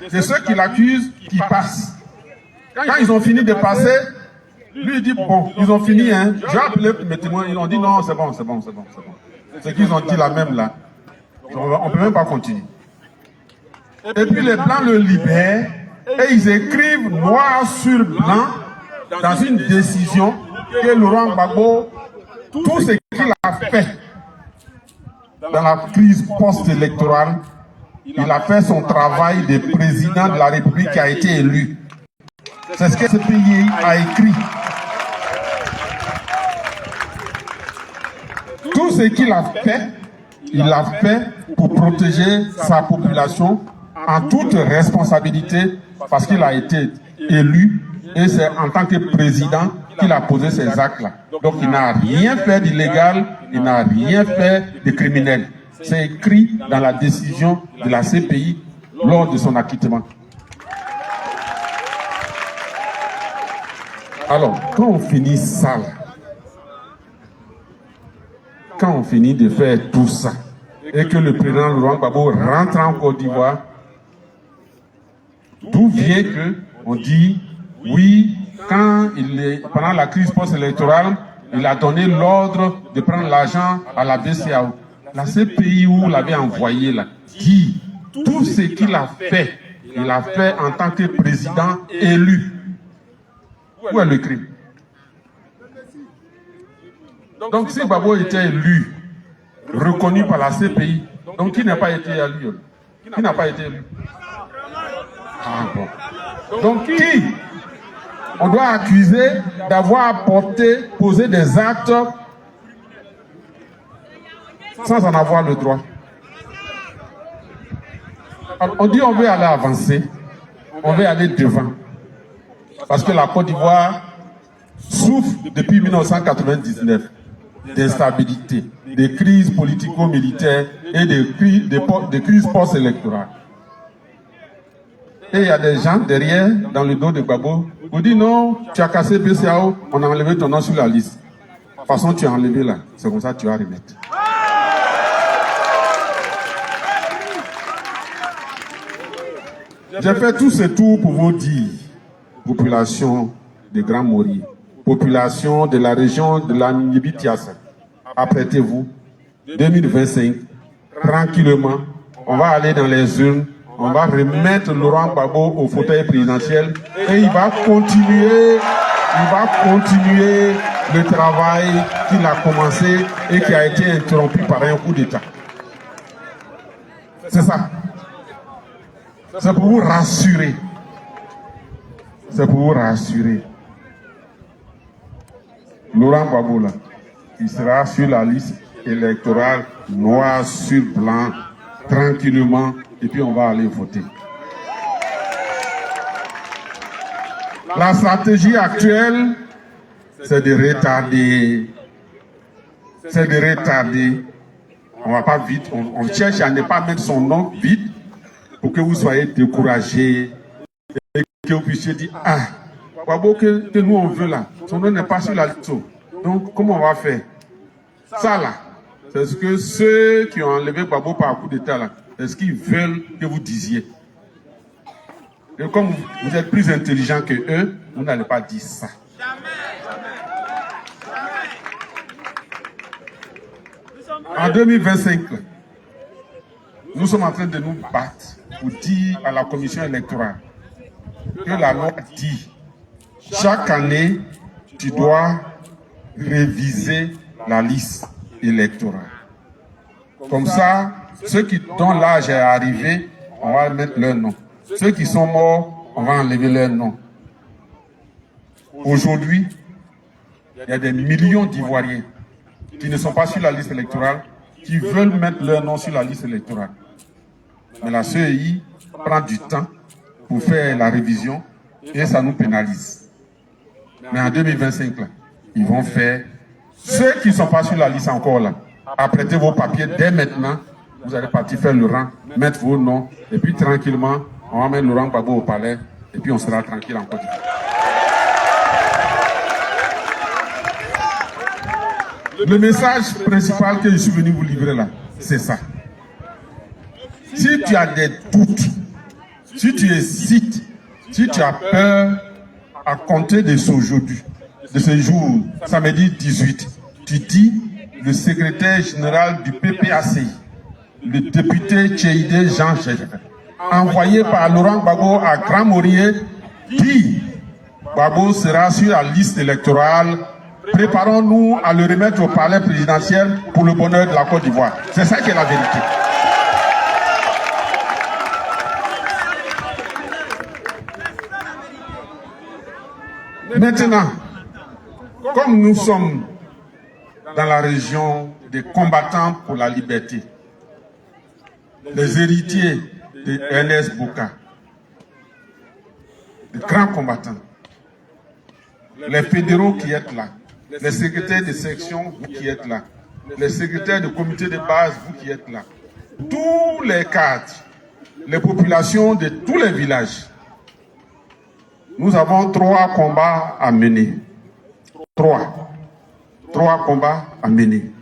C'est ceux qui l'accusent qui passent. Quand ils ont fini de passer, lui il dit, bon, ils ont fini, hein. J'ai appelé mes témoins, ils ont dit, non, c'est bon. Ce qu'ils ont dit là même là, on ne peut même pas continuer. Et puis les Blancs le libèrent et ils écrivent noir sur blanc dans une décision que Laurent Gbagbo, tout ce qu'il a fait dans la crise post-électorale, il a fait son travail de président de la République qui a été élu. C'est ce que ce pays a écrit. Tout ce qu'il a fait, il l'a fait pour protéger sa population en toute responsabilité parce qu'il a été élu et c'est en tant que président qu'il a posé ces actes-là. Donc il n'a rien fait d'illégal, il n'a rien fait de criminel. C'est écrit dans la décision de la CPI lors de son acquittement. Alors, quand on finit ça, là, quand on finit de faire tout ça, et que le président Laurent Gbagbo rentre en Côte d'Ivoire, d'où vient que on dit, oui, pendant la crise post-électorale, il a donné l'ordre de prendre l'argent à la BCEAO. La CPI où l'avait envoyé là, dit tout ce qu'il a fait, il a fait en tant que président élu. Où est le crime? Donc si Gbagbo était élu, reconnu par la CPI, donc qui n'a pas été élu? Qui n'a pas été élu? Ah bon. Donc qui on doit accuser d'avoir posé des actes sans en avoir le droit? Alors, on dit on veut aller avancer, on veut aller devant. Parce que la Côte d'Ivoire souffre depuis 1999 d'instabilité, de crises politico-militaires et de crises post-électorales. Et il y a des gens derrière, dans le dos de Gbagbo, vous disent non, tu as cassé BCEAO, on a enlevé ton nom sur la liste. De toute façon, tu as enlevé là, c'est comme ça que tu vas remettre. J'ai fait tout ce tour pour vous dire, population de Grand Mori, population de la région de la Niébi-Tiassa, apprêtez-vous, 2025, tranquillement, on va aller dans les urnes, on va remettre Laurent Gbagbo au fauteuil présidentiel et il va continuer le travail qu'il a commencé et qui a été interrompu par un coup d'État. C'est ça. C'est pour vous rassurer. C'est pour vous rassurer. Laurent Gbagbo, là, il sera sur la liste électorale noir sur blanc, tranquillement, et puis on va aller voter. La stratégie actuelle, c'est de retarder. C'est de retarder. On va pas vite, on cherche à ne pas mettre son nom vite pour que vous soyez découragés et que vous puissiez dire, ah, Gbagbo que nous on veut là, son nom n'est pas sur la liste. Donc, comment on va faire? Ça là, c'est ce que ceux qui ont enlevé Gbagbo par coup d'État là, c'est ce qu'ils veulent que vous disiez. Et comme vous êtes plus intelligents que eux, vous n'allez pas dire ça. En 2025, nous sommes en train de nous battre pour dire à la commission électorale que la loi dit chaque année, tu dois réviser la liste électorale. Comme ça, ceux dont l'âge est arrivé, on va mettre leur nom. Ceux qui sont morts, on va enlever leur nom. Aujourd'hui, il y a des millions d'Ivoiriens qui ne sont pas sur la liste électorale, qui veulent mettre leur nom sur la liste électorale. Mais la CEI prend du temps pour faire la révision et ça nous pénalise. Mais en 2025, là, ils vont faire. Ceux qui ne sont pas sur la liste encore là, apprêtez vos papiers dès maintenant. Vous allez partir faire le rang, mettre vos noms, et puis tranquillement, on va mettre Laurent Gbagbo au palais, et puis on sera tranquille en Côte d'Ivoire. Le message principal que je suis venu vous livrer là, c'est ça. Si tu as des doutes Si tu hésites, si tu as peur, à compter de ce jour, samedi 18, tu dis le secrétaire général du PPACI, le député Tchéidé Jean Chef, envoyé par Laurent Gbagbo à Grand Morier, dit Gbagbo sera sur la liste électorale. Préparons-nous à le remettre au palais présidentiel pour le bonheur de la Côte d'Ivoire. C'est ça qui est la vérité. Maintenant, comme nous sommes dans la région des combattants pour la liberté, les héritiers de Ernest Bouka, les grands combattants, les fédéraux qui êtes là, les secrétaires de section, vous qui êtes là, les secrétaires de comité de base, vous qui êtes là, tous les cadres, les populations de tous les villages, nous avons 3 combats à mener. 3 combats à mener.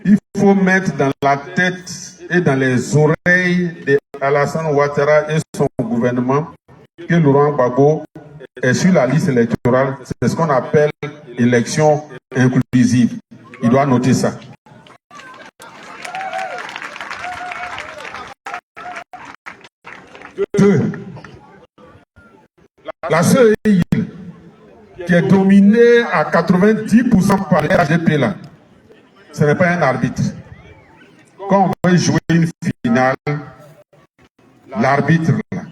Il faut mettre dans la tête et dans les oreilles d'Alassane Ouattara et son gouvernement que Laurent Gbagbo est sur la liste électorale. C'est ce qu'on appelle élection inclusive. Il doit noter ça. La seule île qui est dominée à 90% par les RHDP là, ce n'est pas un arbitre. Quand on veut jouer une finale, l'arbitre là,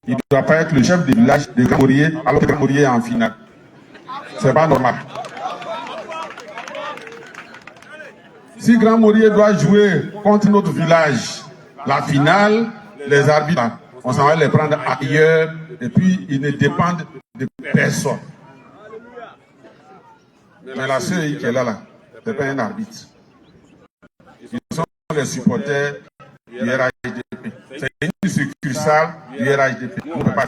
il ne doit pas être le chef de village de Grand Morier alors que Grand Morier est en finale. C'est pas normal. Si Grand Morier doit jouer contre notre village, la finale, les arbitres, on s'en va les prendre ailleurs et puis ils ne dépendent de personne. Mais la seule qui est là, ce n'est pas un arbitre. Ils sont les supporters du RHDP. C'est une succursale du RHDP. On ne peut pas.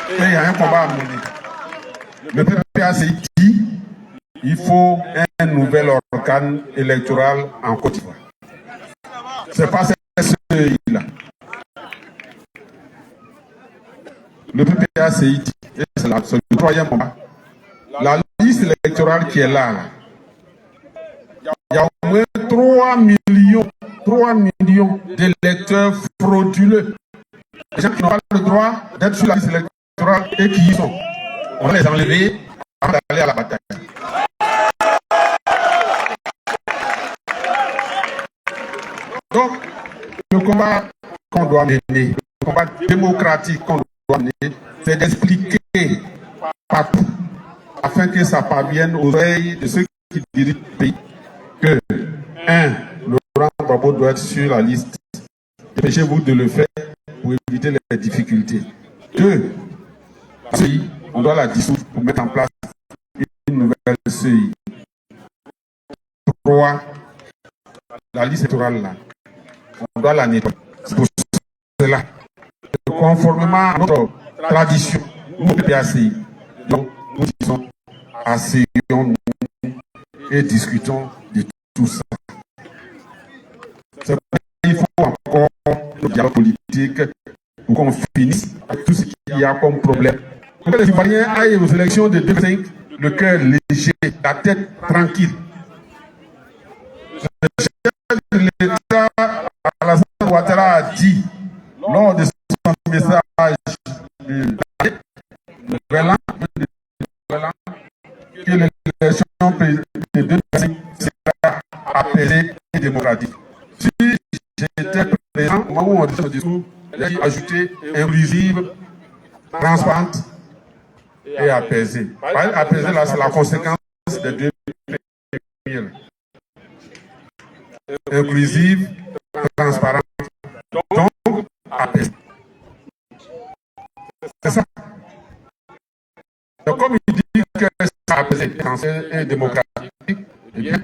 Et il y a un combat à mener. Le PPACI dit qu'il faut un nouvel organe électoral en Côte d'Ivoire. Ce n'est pas celui-là. Le PPACI dit, et c'est le 3e combat, la liste électorale qui est là, il y a au moins 3 millions d'électeurs frauduleux. Les gens qui n'ont pas le droit d'être sur la liste électorale et qui y sont. On va les enlever avant d'aller à la bataille. Donc, le combat qu'on doit mener, le combat démocratique qu'on doit mener, c'est d'expliquer partout, afin que ça parvienne aux oreilles de ceux qui dirigent le pays, que, 1, Laurent Gbagbo doit être sur la liste. Dépêchez-vous de le faire pour éviter les difficultés. 2, on doit la dissoudre pour mettre en place une nouvelle CI. 3, la liste électorale là, on doit la nettoyer. C'est pour cela, conformément à notre tradition, nous, le PPACI, donc nous disons, asseyons-nous et discutons de tout ça. C'est pourquoi il faut encore le dialogue politique pour qu'on finisse avec tout ce qu'il y a comme problème. Pour que les Ivoiriens aillent aux élections de 2005, le cœur léger, la tête tranquille. Le chef de l'État, Alassane Ouattara, a dit lors de son message de que l'élection de 2005 sera apaisée et démocratique. Si j'étais présent au moment où on dit son discours, j'ai ajouté inclusive, transparente et apaisée. Apaisée, là, c'est la conséquence des 2 premières. Inclusive, transparente, donc apaisée. C'est ça. Donc, comme il dit que c'est apaisé et démocratique, eh bien,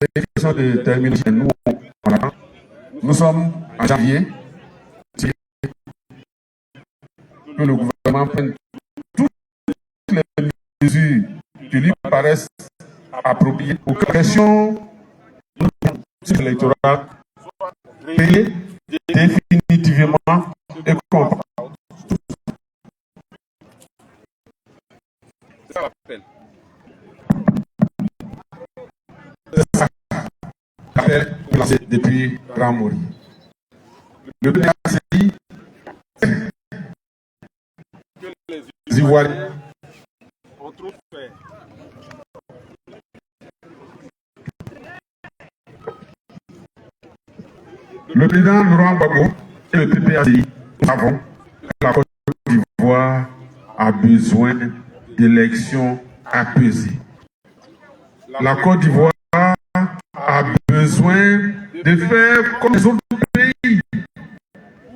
c'est une question de terminologie. Nous sommes en janvier. Que le gouvernement prenne toutes les mesures qui lui paraissent appropriées pour que la question, électoral réglé définitivement et comprend. C'est ça l'appel. C'est ça l'appel lancé depuis Ramori. Le PACI, les Ivoiriens ont trop fait. Le président Laurent Gbagbo et le PPACI, nous savons que la Côte d'Ivoire a besoin d'élections apaisées. La Côte d'Ivoire a besoin de faire comme les autres pays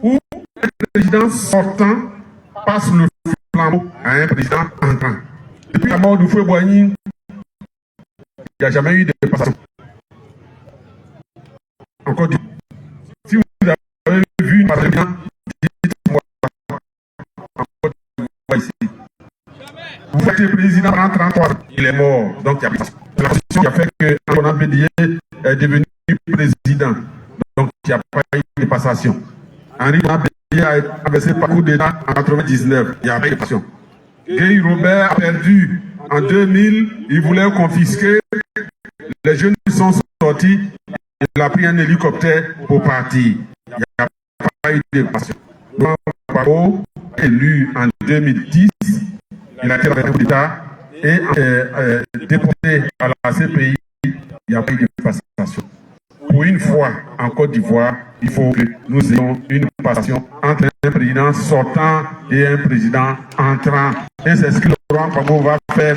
où un président sortant passe le flambeau à un président entrant. Depuis la mort de Foué Boigny, il n'y a jamais eu de passation. En Côte d'Ivoire. Si vous avez vu un président, dites-moi en Côte d'Ivoire ici. Vous êtes président pendant 33 ans, il est mort, donc il y a passation. C'est la position qui a fait que Antoine Bédié est devenu président. Donc il n'y a pas eu de passation. Henri Bédié a traversé le parcours d'État en 1999. Il n'y a pas eu de passation. Guy Robert a perdu en 2000. Il voulait confisquer. Les jeunes sont sortis. Il a pris un hélicoptère pour partir. Il n'y a pas eu de passation. Laurent Gbagbo, élu en 2010, il a été dans coup d'État et déporté à la CPI. Il n'y a pas eu de passation. Pour une fois en Côte d'Ivoire, il faut que nous ayons une passation entre un président sortant et un président entrant. Et c'est ce que Laurent Gbagbo va faire